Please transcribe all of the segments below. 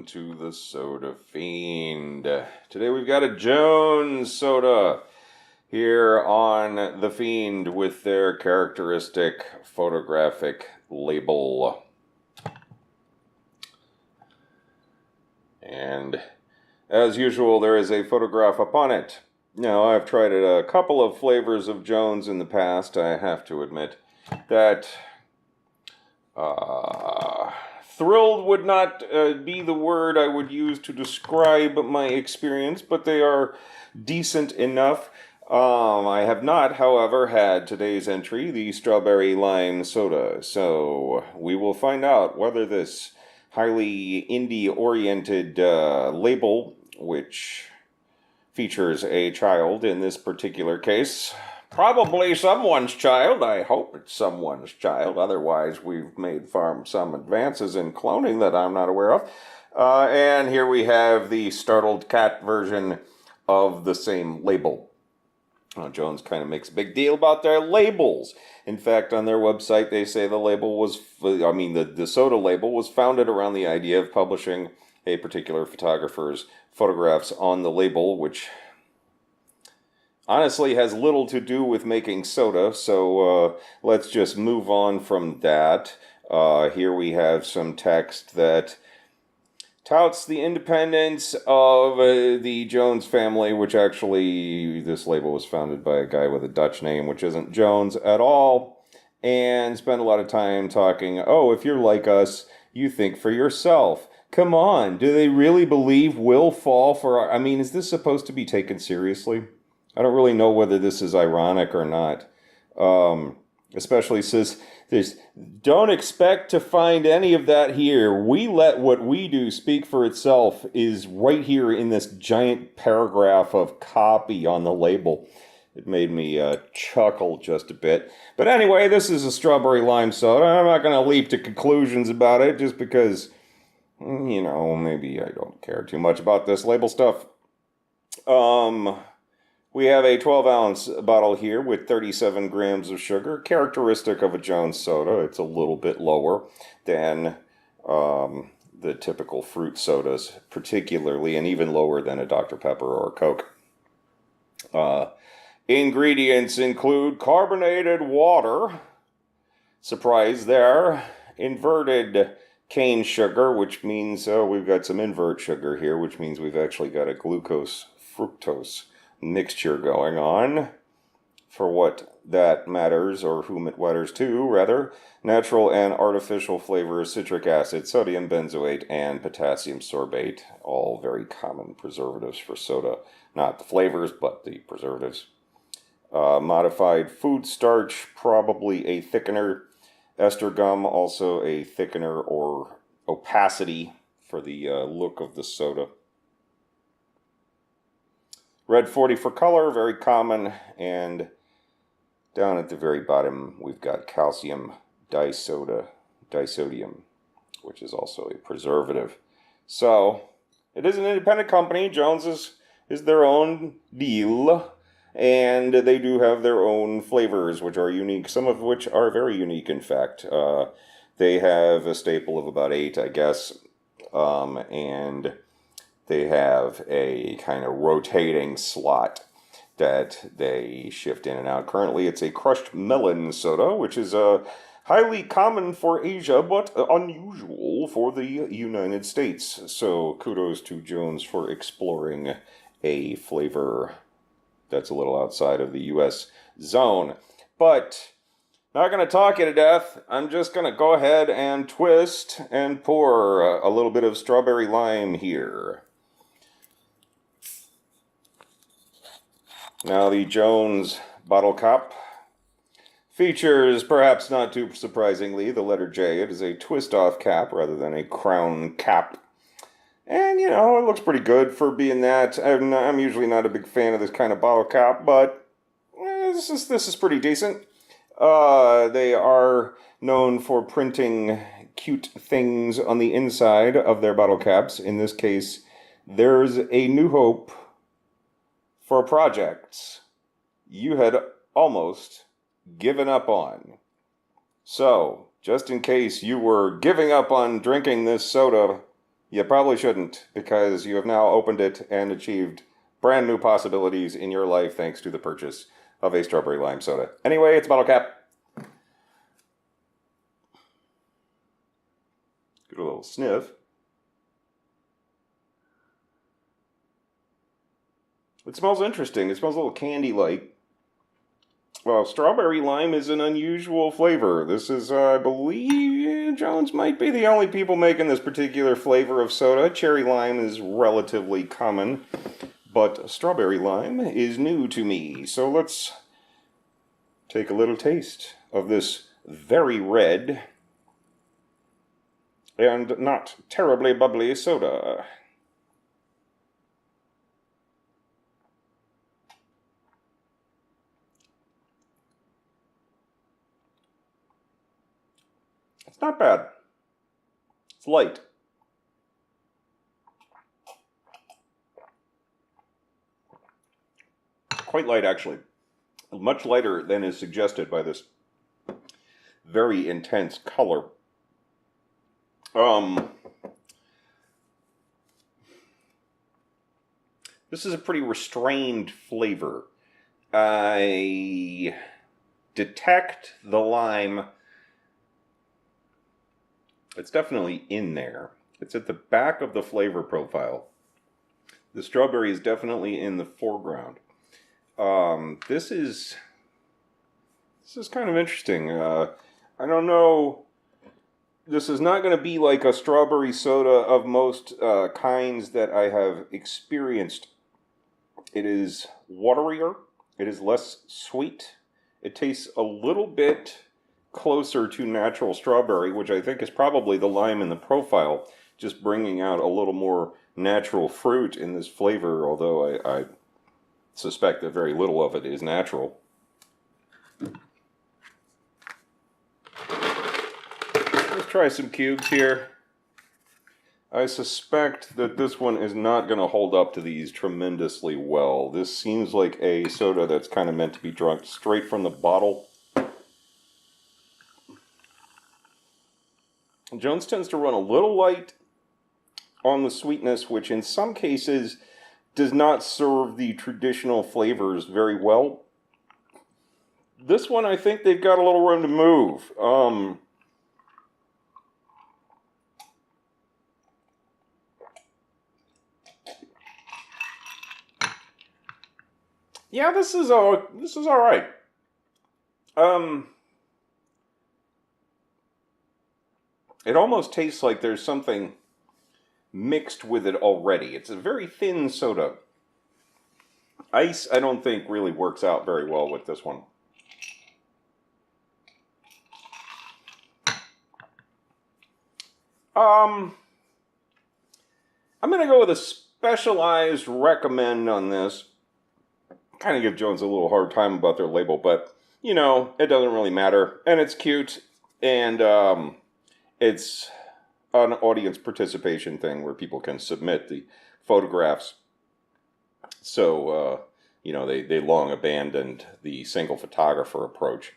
to the Soda Fiend. Today we've got a Jones soda here on the Fiend with their characteristic photographic label. And as usual, there is a photograph upon it. Now, I've tried a couple of flavors of Jones in the past. I have to admit that thrilled would not be the word I would use to describe my experience, but they are decent enough. I have not, however, had today's entry, the strawberry lime soda. So we will find out whether this highly indie-oriented label, which features a child in this particular case, probably someone's child. I hope it's someone's child. Otherwise, we've made some advances in cloning that I'm not aware of. And here we have the startled cat version of the same label. Jones kind of makes a big deal about their labels. In fact, on their website, they say the label was, the soda label was founded around the idea of publishing a particular photographer's photographs on the label, which honestly has little to do with making soda, so let's just move on from that. Here we have some text that touts the independence of the Jones family, which actually, this label was founded by a guy with a Dutch name, which isn't Jones at all, and spent a lot of time talking, oh, if you're like us, you think for yourself. Come on, do they really believe we'll fall for our... is this supposed to be taken seriously? I don't really know whether this is ironic or not. Especially says, don't expect to find any of that here. We let what we do speak for itself is right here in this giant paragraph of copy on the label. It made me chuckle just a bit. But anyway, this is a strawberry lime soda. I'm not going to leap to conclusions about it just because, maybe I don't care too much about this label stuff. We have a 12-ounce bottle here with 37 grams of sugar, characteristic of a Jones soda. It's a little bit lower than the typical fruit sodas, particularly, and even lower than a Dr. Pepper or a Coke. Ingredients include carbonated water, surprise there, inverted cane sugar, which means we've got some invert sugar here, which means we've actually got a glucose-fructose mixture going on, for what that matters, or whom it matters to, rather. Natural and artificial flavors, citric acid, sodium benzoate, and potassium sorbate, all very common preservatives for soda. Not the flavors, but the preservatives. Modified food starch, probably a thickener. Ester gum, also a thickener or opacity for the look of the soda. Red 40 for color, very common, and down at the very bottom we've got calcium disodium, which is also a preservative. So, it is an independent company. Jones is their own deal, and they do have their own flavors, which are unique, some of which are very unique, in fact. They have a staple of about 8, I guess, and they have a kind of rotating slot that they shift in and out. Currently, it's a crushed melon soda, which is highly common for Asia, but unusual for the United States. So kudos to Jones for exploring a flavor that's a little outside of the U.S. zone. But not going to talk you to death. I'm just going to go ahead and twist and pour a little bit of strawberry lime here. Now, the Jones bottle cap features, perhaps not too surprisingly, the letter J. It is a twist-off cap rather than a crown cap. And, it looks pretty good for being that. I'm usually not a big fan of this kind of bottle cap, but this is pretty decent. They are known for printing cute things on the inside of their bottle caps. In this case, there's a new hope for projects you had almost given up on. So, just in case you were giving up on drinking this soda You probably shouldn't, because you have now opened it and achieved brand new possibilities in your life thanks to the purchase of a strawberry lime soda. Anyway, it's bottle cap. Get a little sniff. It smells interesting. It smells a little candy-like. Well, strawberry lime is an unusual flavor. This is, I believe, Jones might be the only people making this particular flavor of soda. Cherry lime is relatively common, but strawberry lime is new to me. So let's take a little taste of this very red and not terribly bubbly soda. It's not bad. It's light. Quite light, actually. Much lighter than is suggested by this very intense color. This is a pretty restrained flavor. I detect the lime. It's definitely in there. It's at the back of the flavor profile. The strawberry is definitely in the foreground. This is kind of interesting. I don't know. This is not going to be like a strawberry soda of most kinds that I have experienced. It is waterier. It is less sweet. It tastes a little bit closer to natural strawberry, which I think is probably the lime in the profile, just bringing out a little more natural fruit in this flavor, although I suspect that very little of it is natural. Let's try some cubes here. I suspect that this one is not going to hold up to these tremendously well. This seems like a soda that's kind of meant to be drunk straight from the bottle. Jones tends to run a little light on the sweetness, which in some cases does not serve the traditional flavors very well. This one, I think they've got a little room to move. Yeah, this is all right. It almost tastes like there's something mixed with it already. It's a very thin soda. Ice, I don't think really works out very well with this one. I'm going to go with a specialized recommend on this. Kind of give Jones a little hard time about their label, but, you know, it doesn't really matter. And it's cute, and it's an audience participation thing where people can submit the photographs. So, you know, they long abandoned the single photographer approach.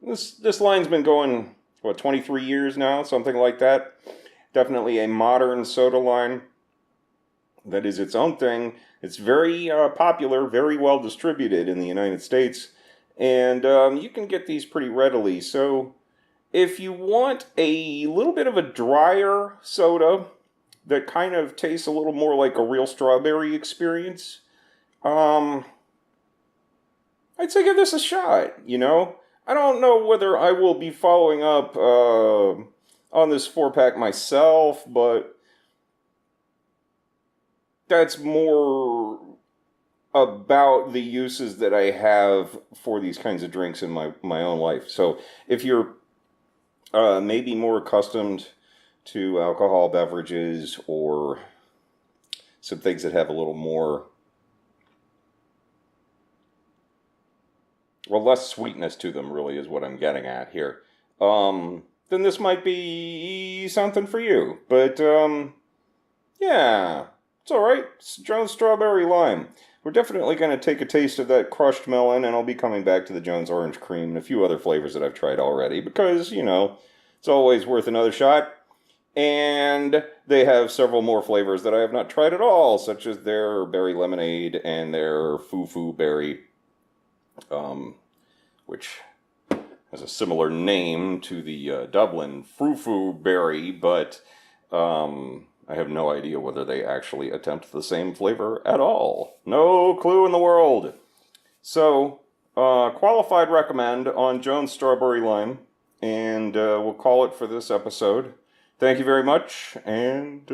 This line's been going, 23 years now? Something like that. Definitely a modern soda line that is its own thing. It's very popular, very well distributed in the United States, and you can get these pretty readily. So if you want a little bit of a drier soda that kind of tastes a little more like a real strawberry experience, I'd say give this a shot, you know? I don't know whether I will be following up on this 4-pack myself, but that's more about the uses that I have for these kinds of drinks in my own life. So if you're maybe more accustomed to alcohol beverages or some things that have a little more, well, less sweetness to them really is what I'm getting at here, then this might be something for you. But yeah, it's alright. It's Jones Strawberry Lime. We're definitely going to take a taste of that crushed melon, and I'll be coming back to the Jones Orange Cream and a few other flavors that I've tried already, because, you know, it's always worth another shot. And they have several more flavors that I have not tried at all, such as their berry lemonade and their foo-foo berry, which has a similar name to the Dublin foo-foo berry, but I have no idea whether they actually attempt the same flavor at all. No clue in the world. So, qualified recommend on Jones Strawberry Lime, and we'll call it for this episode. Thank you very much, and